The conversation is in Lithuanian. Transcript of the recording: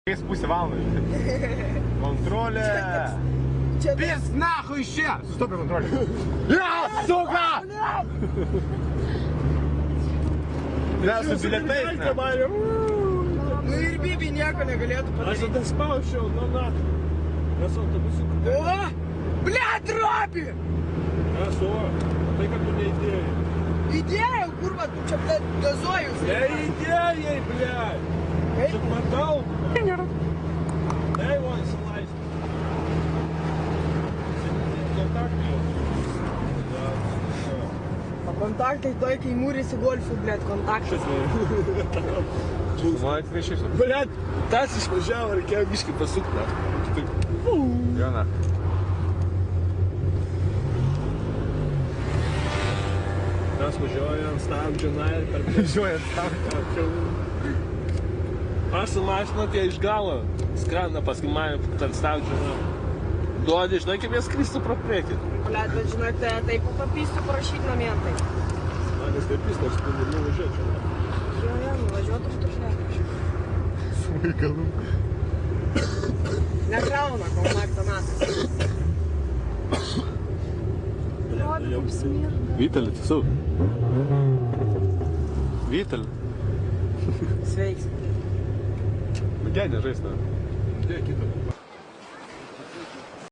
Pusę valandą. Kontrolė. Pis nahu iš čia. Sustopė kontrolė. Ja, suka! Mes su bilietais. Nu ir Bibi nieko negalėtų padaryti. Aš tada spausčiau, na. Mes autobusiuku. O! Blet, Robi! Mes, tai kad tu neįdėjai. Įdėjau, kurva, tu čia, blet, gazuojus. Neįdėjai, blet. Čia matau. Ei, va, įsilaisvė. Kontaktai. O kontaktai toj, kai mūrėsi golfų, blet, kontaktai. Man atvešiu. Blet, tas išvažiavo, reikėjo biškį pasukti. Jona. Mes važiuojam stabdžio, na ir per... Važiuojant stabdžio. Aš su mašina tie iš galo skrenda paskui mane tarp stabdžio. Duodi, žinai, kaip jie skristų pro priekį. Blet, bet žinok, tai taip papystų parašyti namientai. Manęs taip pys, nors tu nuvažiuočiau. Jo, nuvažiuotum tu šnekai. Smaigalų. Nekrauna kontaktą natas. Robi, kaip smirda. Vytelį, tiesiog. Vytelį. Sveiks. Gėdė žaist, ne? Dėk kitą.